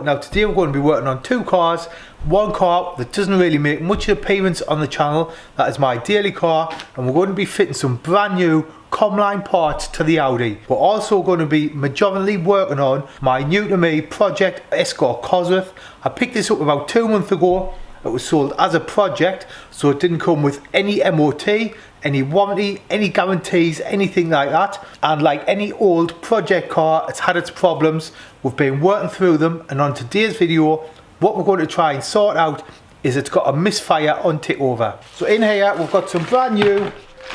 Now today we're going to be working on two cars. One car that doesn't really make much appearance on the channel, that is my daily car, and we're going to be fitting some brand new Comline parts to the Audi. We're also going to be majorly working on my new to me Ford Escort Cosworth. I picked this up about 2 months ago. It was sold as a project, so it didn't come with any MOT, any warranty, any guarantees, anything like that. And like any old project car, it's had its problems. We've been working through them, and on today's video, what we're going to try and sort out is it's got a misfire on takeover. So in here, we've got some brand new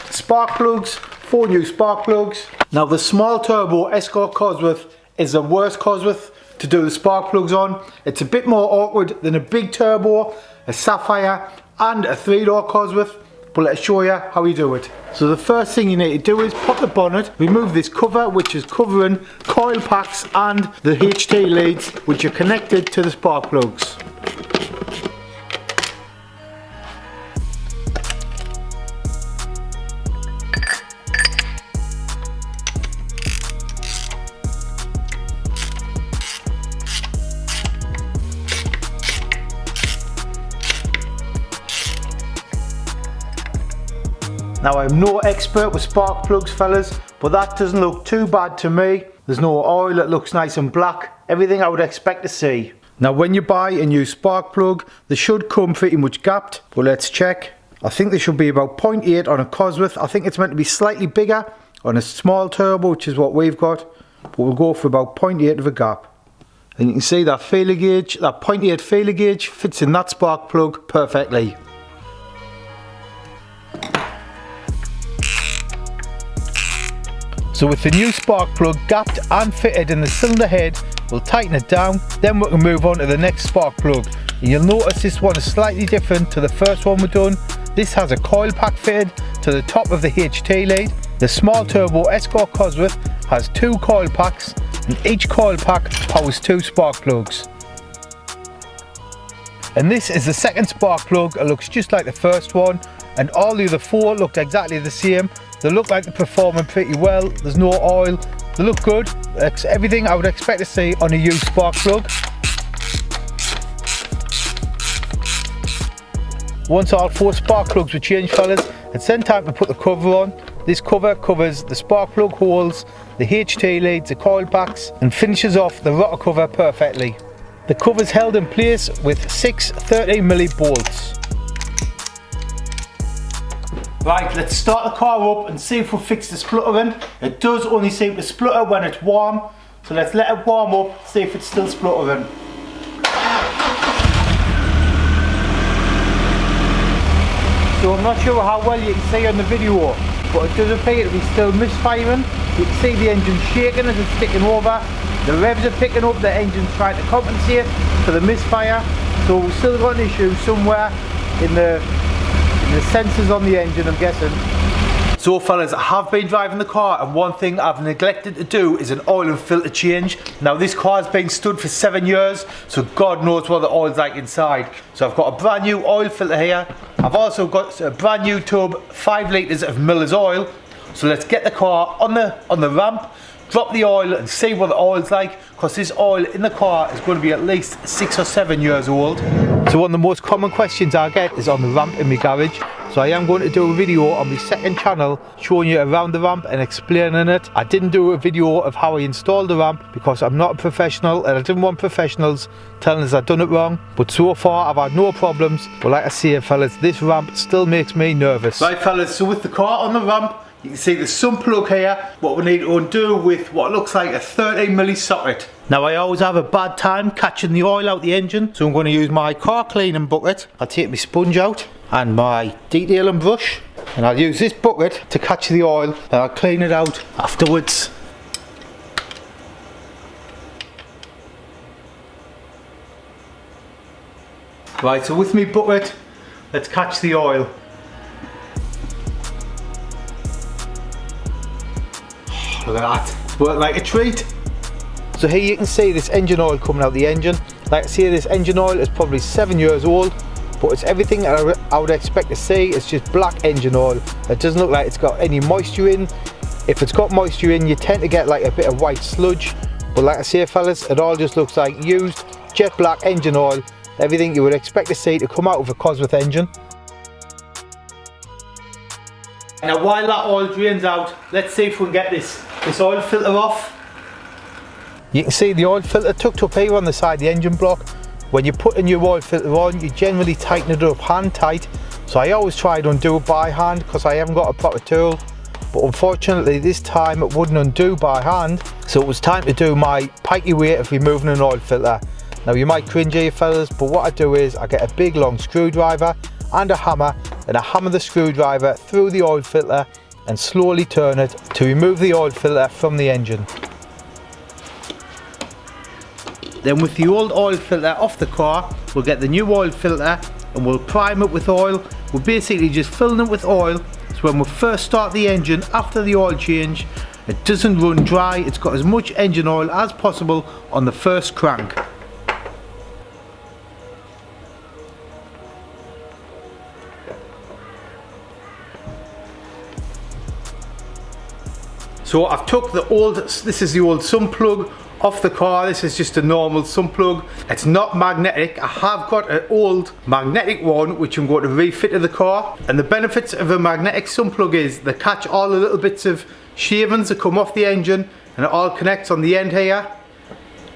spark plugs, 4 new spark plugs. Now the small turbo Escort Cosworth is the worst Cosworth to do the spark plugs on. It's a bit more awkward than a big turbo, a Sapphire and a 3-door Cosworth, but let's show you how you do it. So the first thing you need to do is pop the bonnet, remove this cover which is covering coil packs and the HT leads which are connected to the spark plugs. Now I'm no expert with spark plugs, fellas, but that doesn't look too bad to me. There's no oil, it looks nice and black. Everything I would expect to see. Now when you buy a new spark plug, they should come pretty much gapped, but let's check. I think they should be about 0.8 on a Cosworth. I think it's meant to be slightly bigger on a small turbo, which is what we've got, but we'll go for about 0.8 of a gap. And you can see that feeler gauge, that 0.8 feeler gauge fits in that spark plug perfectly. So with the new spark plug gapped and fitted in the cylinder head, we'll tighten it down, then we can move on to the next spark plug. And you'll notice this one is slightly different to the first one we've done. This has a coil pack fitted to the top of the HT lead. The small turbo Escort Cosworth has 2 coil packs, and each coil pack powers 2 spark plugs. And this is the second spark plug. It looks just like the first one, and all the other 4 looked exactly the same. They look like they're performing pretty well. There's no oil. They look good. It's everything I would expect to see on a used spark plug. Once all 4 spark plugs were changed, fellas, it's then time to put the cover on. This cover covers the spark plug holes, the HT leads, the coil packs, and finishes off the rotor cover perfectly. The cover's held in place with 6 13mm bolts. Right, let's start the car up and see if we fix the spluttering. It does only seem to splutter when it's warm, so let's let it warm up, see if it's still spluttering. So I'm not sure how well you can see on the video, but it does appear to be still misfiring. You can see the engine shaking as it's ticking over. The revs are picking up, the engine's trying to compensate for the misfire. So we've still got an issue somewhere in the sensors on the engine, I'm guessing. So fellas, I have been driving the car, and one thing I've neglected to do is an oil and filter change. Now this car's been stood for 7 years, so God knows what the oil's like inside. So I've got a brand new oil filter here. I've also got a brand new tub, 5 litres of Miller's oil. So let's get the car on the ramp, drop the oil and see what the oil's like, because this oil in the car is going to be at least 6 or 7 years old. So one of the most common questions I get is on the ramp in my garage. So I am going to do a video on my second channel showing you around the ramp and explaining it. I didn't do a video of how I installed the ramp because I'm not a professional, and I didn't want professionals telling us I've done it wrong. But so far I've had no problems. But like I say, fellas, this ramp still makes me nervous. Right fellas, so with the car on the ramp, you can see there's some plug here, what we need to undo with what looks like a 13mm socket. Now I always have a bad time catching the oil out the engine, so I'm going to use my car cleaning bucket. I'll take my sponge out and my detailing brush, and I'll use this bucket to catch the oil, and I'll clean it out afterwards. Right, so with my bucket, let's catch the oil. Look at that, it's worked like a treat. So here you can see this engine oil coming out the engine. Like I say, this engine oil is probably 7 years old, but it's everything I would expect to see. It's just black engine oil. It doesn't look like it's got any moisture in. If it's got moisture in, you tend to get like a bit of white sludge. But like I say, fellas, it all just looks like used jet black engine oil, everything you would expect to see to come out of a Cosworth engine. Now while that oil drains out, let's see if we can get this oil filter off. You can see the oil filter tucked up here on the side of the engine block. When you put a new oil filter on, you generally tighten it up hand tight. So I always try to undo it by hand because I haven't got a proper tool. But unfortunately this time it wouldn't undo by hand. So it was time to do my pikey way of removing an oil filter. Now you might cringe here fellas, but what I do is I get a big long screwdriver and a hammer, and I hammer the screwdriver through the oil filter and slowly turn it to remove the oil filter from the engine. Then with the old oil filter off the car, we'll get the new oil filter and we'll prime it with oil. We're basically just filling it with oil, so when we first start the engine after the oil change, it doesn't run dry. It's got as much engine oil as possible on the first crank. So I've took the old, this is the old sump plug off the car. This is just a normal sump plug. It's not magnetic. I have got an old magnetic one which I'm going to refit to the car. And the benefits of a magnetic sump plug is they catch all the little bits of shavings that come off the engine, and it all connects on the end here.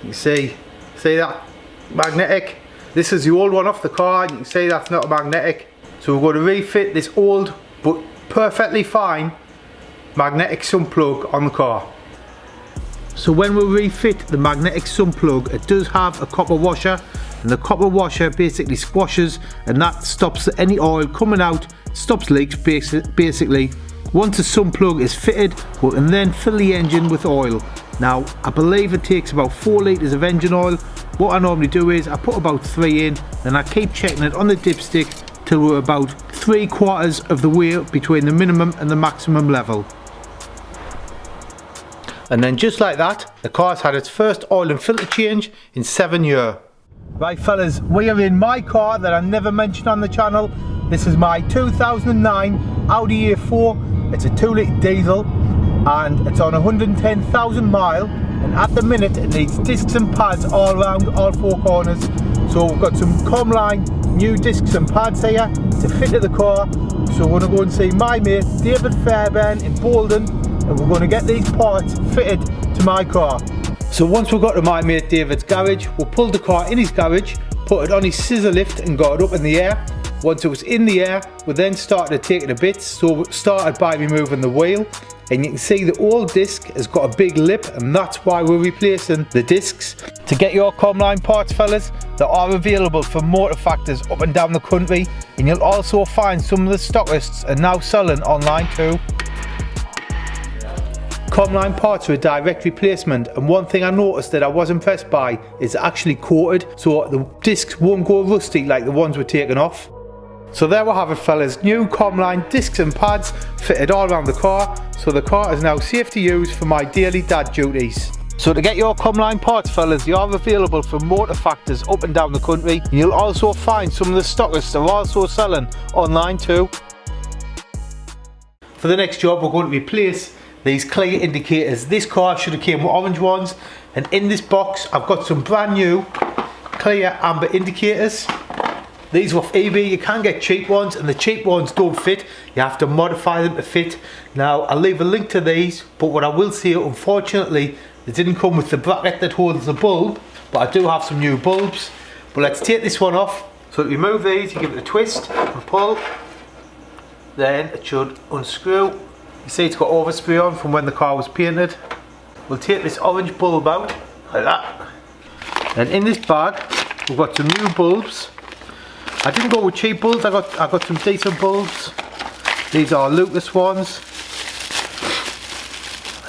You see that magnetic? This is the old one off the car, and you can see that's not magnetic. So we're going to refit this old but perfectly fine magnetic sump plug on the car. So when we refit the magnetic sump plug, it does have a copper washer, and the copper washer basically squashes, and that stops any oil coming out, stops leaks basically. Once the sump plug is fitted, we can then fill the engine with oil. Now I believe it takes about 4 litres of engine oil. What I normally do is I put about 3 in, and I keep checking it on the dipstick till we're about 3/4 of the way between the minimum and the maximum level. And then just like that, the car's had its first oil and filter change in 7 years. Right fellas, we are in my car that I never mentioned on the channel. This is my 2009 Audi A4. It's a 2-litre diesel and it's on 110,000 miles. And at the minute it needs discs and pads all around, all 4 corners. So we've got some Comline new discs and pads here to fit to the car. So we're going to go and see my mate David Fairbairn in Bolden, and we're going to get these parts fitted to my car. So once we got to my mate David's garage, we pulled the car in his garage, put it on his scissor lift and got it up in the air. Once it was in the air, we then started to take it to bits. So we started by removing the wheel, and you can see the old disc has got a big lip, and that's why we're replacing the discs. To get your Comline parts fellas, they are available from motor factors up and down the country, and you'll also find some of the stockists are now selling online too. Comline parts are a direct replacement, and one thing I noticed that I was impressed by is actually coated, so the discs won't go rusty like the ones we're taking off. So there we have it fellas, new Comline discs and pads fitted all around the car, so the car is now safe to use for my daily dad duties. So to get your Comline parts fellas, they are available from motor factors up and down the country, and you'll also find some of the stockists are also selling online too. For the next job we're going to replace these clear indicators. This car should have came with orange ones, and in this box I've got some brand new clear amber indicators. These were off eBay. You can get cheap ones, and the cheap ones don't fit. You have to modify them to fit. Now I'll leave a link to these, but what I will say, unfortunately they didn't come with the bracket that holds the bulb, but I do have some new bulbs. But let's take this one off. So to remove these, you give it a twist and pull, then it should unscrew. You see it's got overspray on from when the car was painted. We'll take this orange bulb out, like that. And in this bag, we've got some new bulbs. I didn't go with cheap bulbs, I got some decent bulbs. These are Lucas ones.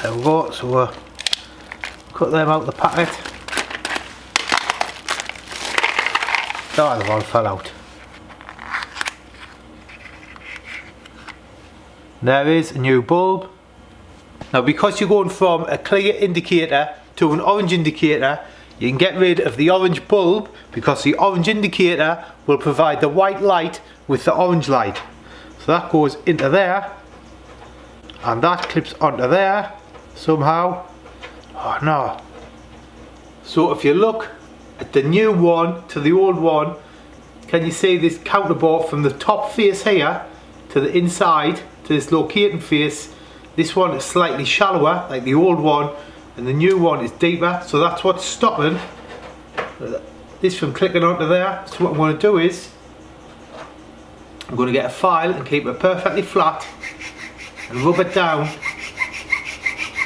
There we go, so we'll cut them out of the packet. Oh, they've all fell out. There is a new bulb. Now because you're going from a clear indicator to an orange indicator, you can get rid of the orange bulb because the orange indicator will provide the white light with the orange light. So that goes into there, and that clips onto there somehow. Oh no. So if you look the new one to the old one. Can you see this counterbolt from the top face here to the inside to this locating face? This one is slightly shallower like the old one, and the new one is deeper, so that's what's stopping this from clicking onto there. So what I'm going to do is I'm going to get a file and keep it perfectly flat and rub it down.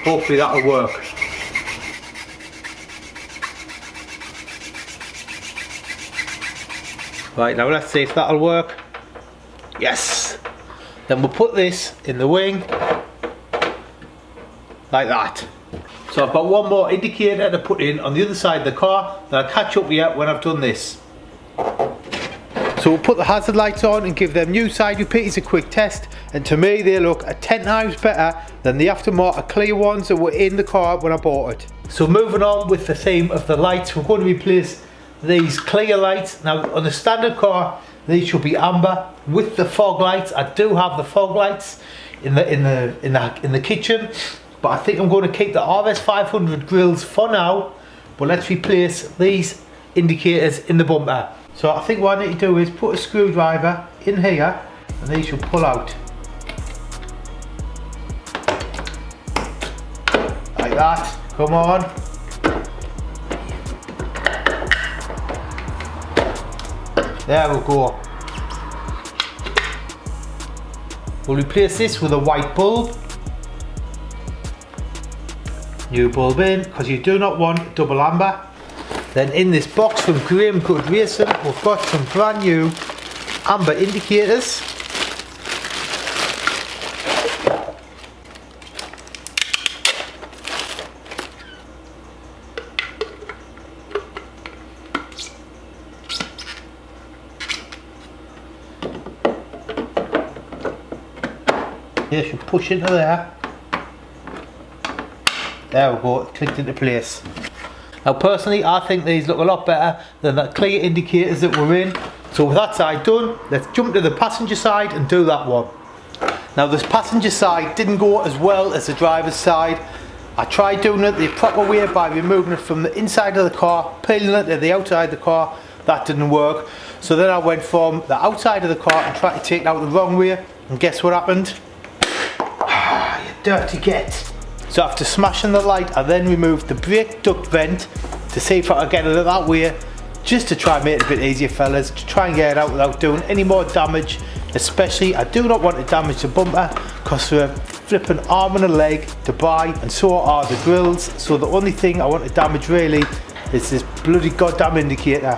Hopefully that'll work. Right, now let's see if that'll work. Yes! Then we'll put this in the wing like that. So I've got one more indicator to put in on the other side of the car, then I'll catch up with you when I've done this. So we'll put the hazard lights on and give them new side repeaters a quick test, and to me they look 10 times better than the aftermarket clear ones that were in the car when I bought it. So moving on with the theme of the lights, we're going to replace these clear lights. Now on the standard car these should be amber with the fog lights. I do have the fog lights in the kitchen, but I think I'm going to keep the RS 500 grills for now, but let's replace these indicators in the bumper. So I think what I need to do is put a screwdriver in here and these should pull out like that. Come on. There we go. We'll replace this with a white bulb. New bulb in, because you do not want double amber. Then in this box from Graham Good Racing, we've got some brand new amber indicators. They should push into there. There we go, it clicked into place. Now personally I think these look a lot better than the clear indicators that were in. So with that side done, let's jump to the passenger side and do that one. Now this passenger side didn't go as well as the driver's side. I tried doing it the proper way by removing it from the inside of the car, peeling it to the outside of the car. That didn't work. So then I went from the outside of the car and tried to take it out the wrong way, and guess what happened? Ah, you dirty git. So after smashing the light, I then removed the brake duct vent to see if I could get it that way, just to try and make it a bit easier, fellas, to try and get it out without doing any more damage. Especially, I do not want to damage the bumper because they're a flipping arm and a leg to buy, and so are the grills. So the only thing I want to damage really is this bloody goddamn indicator.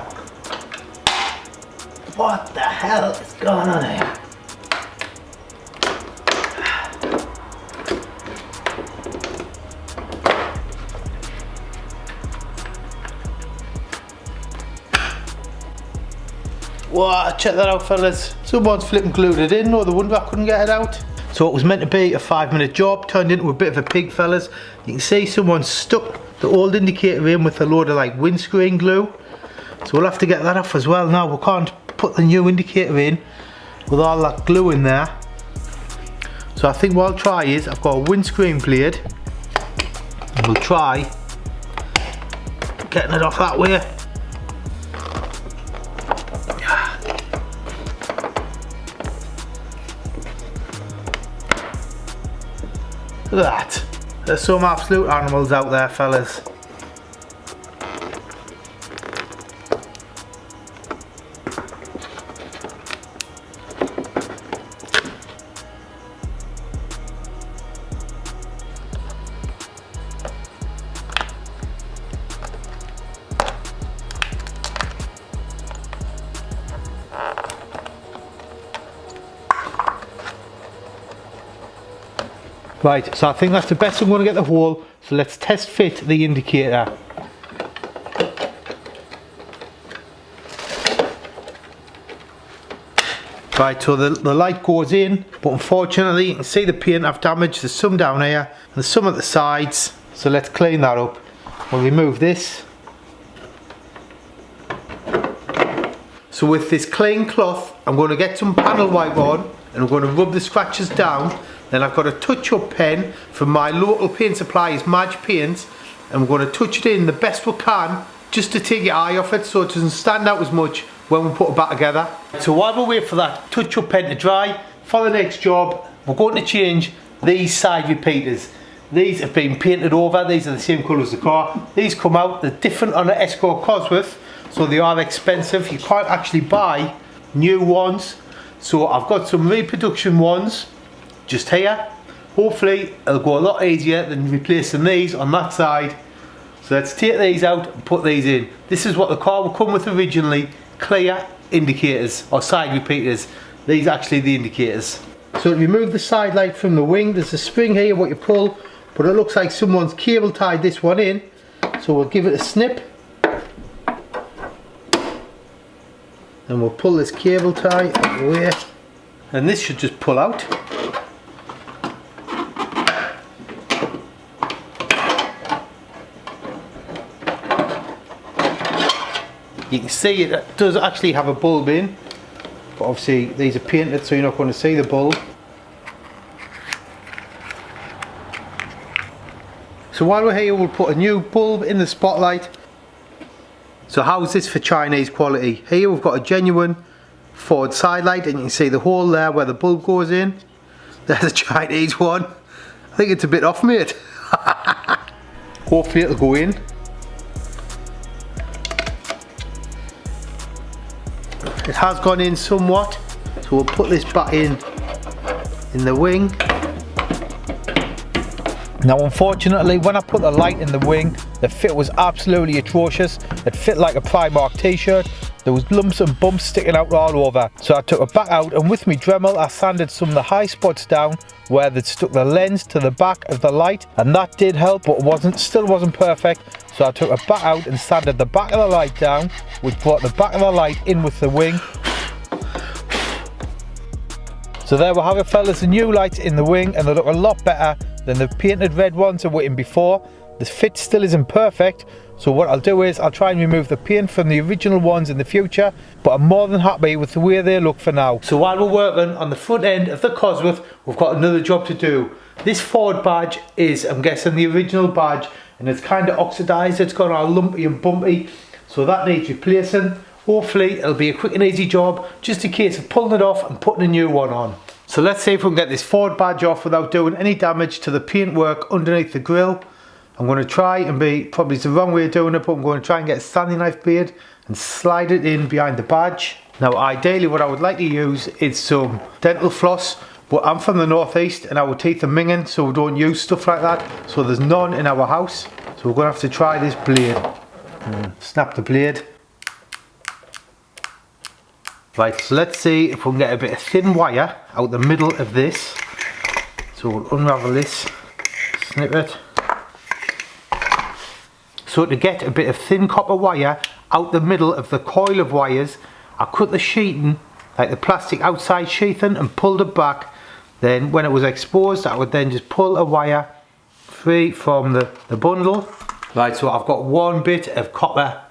What the hell is going on here? Wow, check that out, fellas. Someone's flipping glued it in, no wonder I couldn't get it out. So it was meant to be a 5-minute job, turned into a bit of a pig, fellas. You can see someone stuck the old indicator in with a load of like windscreen glue. So we'll have to get that off as well. Now we can't put the new indicator in with all that glue in there. So I think what I'll try is, I've got a windscreen blade, and we'll try getting it off that way. Look at that. There's some absolute animals out there, fellas. Right, so I think that's the best I'm going to get the hole, so let's test fit the indicator. Right, so the light goes in, but unfortunately you can see the paint I've damaged. There's some down here and there's some at the sides, so let's clean that up. We'll remove this. So with this clean cloth, I'm going to get some panel wipe on and I'm going to rub the scratches down. Then I've got a touch-up pen from my local paint suppliers, Madge Paints, and we're going to touch it in the best we can just to take your eye off it so it doesn't stand out as much when we put it back together. So while we wait for that touch-up pen to dry, for the next job we're going to change these side repeaters. These have been painted over, these are the same colour as the car. These come out, they're different on the Escort Cosworth, so they are expensive. You can't actually buy new ones. So I've got some reproduction ones just here. Hopefully it'll go a lot easier than replacing these on that side. So let's take these out and put these in. This is what the car will come with originally, clear indicators or side repeaters. These are actually the indicators. So to remove the side light from the wing, there's a spring here what you pull, but it looks like someone's cable tied this one in. So we'll give it a snip. And we'll pull this cable tie out of the way. And this should just pull out. You can see it does actually have a bulb in, but obviously these are painted so you're not going to see the bulb. So while we're here we'll put a new bulb in the spotlight. So how's this for Chinese quality? Here we've got a genuine Ford side light and you can see the hole there where the bulb goes in. There's a Chinese one. I think it's a bit off, mate. Hopefully it'll go in. It has gone in somewhat, so we'll put this back in the wing. Now unfortunately when I put the light in the wing, the fit was absolutely atrocious. It fit like a Primark t-shirt. There was lumps and bumps sticking out all over. So I took it back out and with my Dremel I sanded some of the high spots down where they'd stuck the lens to the back of the light, and that did help, but still wasn't perfect. So I took it back out and sanded the back of the light down, which brought the back of the light in with the wing. So there we have it, fellas, the new lights in the wing, and they look a lot better than the painted red ones that were in before. The fit still isn't perfect, so what I'll do is I'll try and remove the paint from the original ones in the future, but I'm more than happy with the way they look for now. So while we're working on the front end of the Cosworth, we've got another job to do. This Ford badge is, I'm guessing, the original badge, and it's kind of oxidised, it's gone all lumpy and bumpy, so that needs replacing. Hopefully it'll be a quick and easy job, just a case of pulling it off and putting a new one on. So let's see if we can get this Ford badge off without doing any damage to the paintwork underneath the grille. I'm going to try and probably it's the wrong way of doing it, but I'm going to try and get a Stanley knife blade and slide it in behind the badge. Now ideally what I would like to use is some dental floss, but I'm from the northeast and our teeth are minging, so we don't use stuff like that, so there's none in our house. So we're going to have to try this blade. Snap the blade. Right, so let's see if we can get a bit of thin wire out the middle of this. So we'll unravel this, snip it. So to get a bit of thin copper wire out the middle of the coil of wires, I cut the sheeting, like the plastic outside sheathing, and pulled it back. Then when it was exposed, I would then just pull a wire free from the bundle. Right, so I've got one bit of copper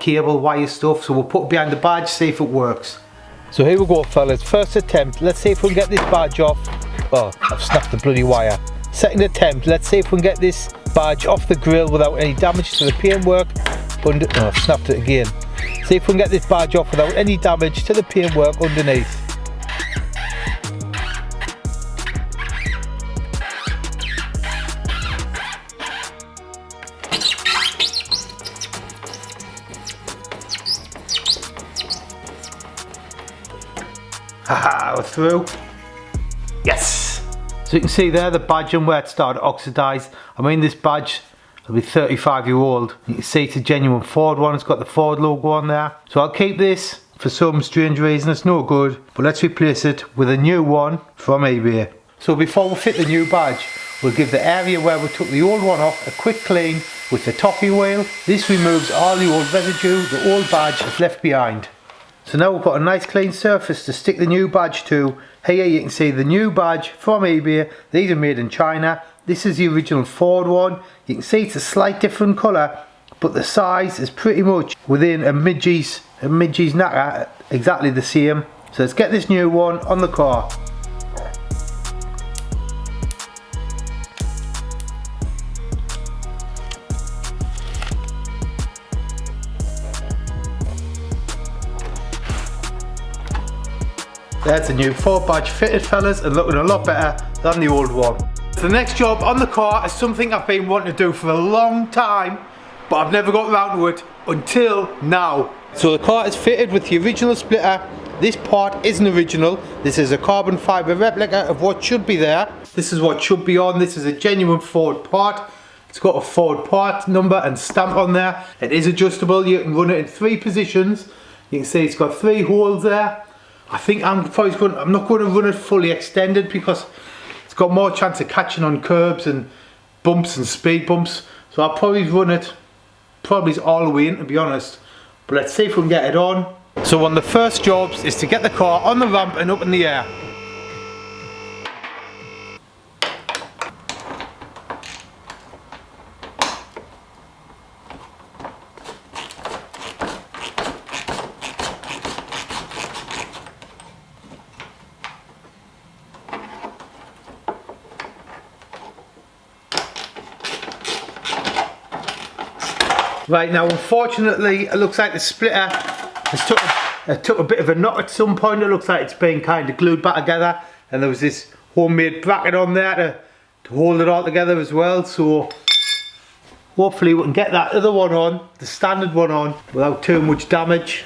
cable wire stuff, so we'll put it behind the badge, see if it works. So here we go, fellas, first attempt, let's see if we can get this badge off. Oh, I've snapped the bloody wire. Second attempt, let's see if we can get this badge off the grille without any damage to the paintwork. Oh, I've snapped it again. See if we can get this badge off without any damage to the paintwork underneath. Haha, we're through. Yes! So you can see there the badge and where it started to oxidise. I mean, this badge will be 35-year-old. You can see it's a genuine Ford one, it's got the Ford logo on there. So I'll keep this for some strange reason, it's no good, but let's replace it with a new one from eBay. So before we fit the new badge, we'll give the area where we took the old one off a quick clean with the Toffee Wheel. This removes all the old residue the old badge has left behind. So now we've got a nice clean surface to stick the new badge to. Here you can see the new badge from eBay. These are made in China. This is the original Ford one. You can see it's a slight different colour, but the size is pretty much within a midgie's knacker, exactly the same. So let's get this new one on the car. There's the new Ford badge fitted, fellas, and looking a lot better than the old one. The next job on the car is something I've been wanting to do for a long time, but I've never got around to it until now. So the car is fitted with the original splitter. This part isn't original. This is a carbon fibre replica of what should be there. This is what should be on. This is a genuine Ford part. It's got a Ford part number and stamp on there. It is adjustable. You can run it in 3 positions. You can see it's got 3 holes there. I think I'm not going to run it fully extended because it's got more chance of catching on curbs and bumps and speed bumps. So I'll probably run it all the way in, to be honest. But let's see if we can get it on. So one of the first jobs is to get the car on the ramp and up in the air. Right, now unfortunately it looks like the splitter has took a bit of a knock at some point. It looks like it's been kind of glued back together, and there was this homemade bracket on there to hold it all together as well. So hopefully we can get that other one on, the standard one on, without too much damage.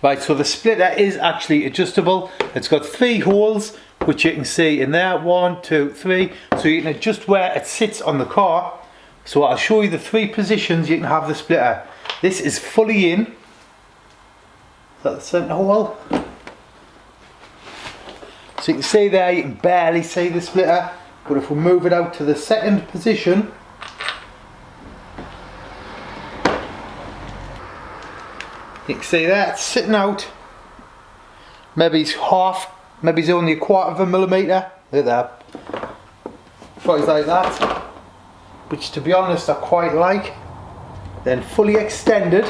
Right, so the splitter is actually adjustable. It's got 3 holes, which you can see in there, 1, 2, 3. So you can adjust where it sits on the car. So I'll show you the 3 positions you can have the splitter. This is fully in. Is that the centre hole? So you can see there, you can barely see the splitter. But if we move it out to the second position, you can see there, it's sitting out. Maybe it's maybe it's only 1/4 of a millimetre. Look at that. Things like that. Which, to be honest, I quite like. Then fully extended,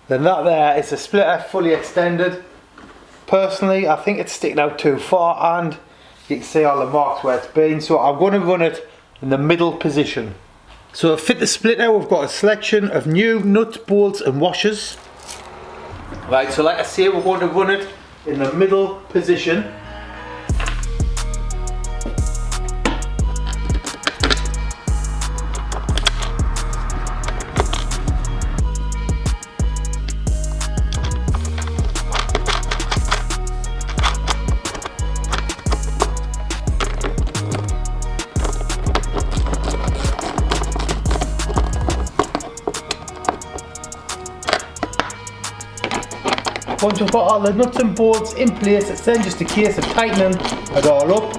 then that there is a splitter fully extended. Personally, I think it's sticking out too far, and you can see all the marks where it's been, so I'm going to run it in the middle position. So to fit the splitter, we've got a selection of new nuts, bolts and washers. Right, so like I say, we're going to run it in the middle position. Once we've got all the nuts and bolts in place, it's then just a case of tightening it all up.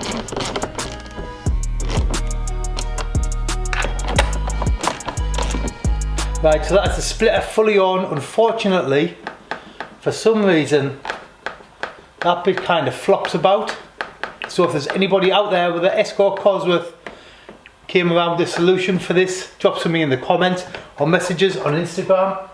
Right, so that's the splitter fully on. Unfortunately, for some reason, that bit kind of flops about. So if there's anybody out there with an Escort Cosworth came around with a solution for this, drop some me in the comments or messages on Instagram.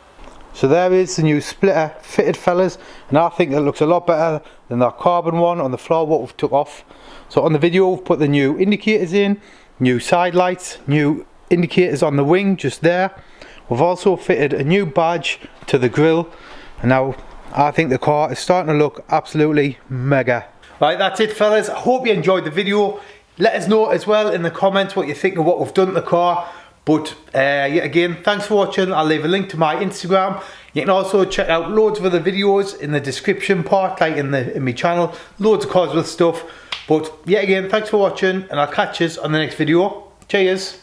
So there is the new splitter fitted, fellas, and I think it looks a lot better than that carbon one on the floor what we've took off. So on the video we've put the new indicators in, new side lights, new indicators on the wing just there. We've also fitted a new badge to the grille, and now I think the car is starting to look absolutely mega. Right, that's it, fellas. I hope you enjoyed the video. Let us know as well in the comments what you think of what we've done to the car. But yet again, thanks for watching. I'll leave a link to my Instagram. You can also check out loads of other videos in the description part, like in my channel. Loads of Cosworth stuff. But yet again, thanks for watching, and I'll catch you on the next video. Cheers.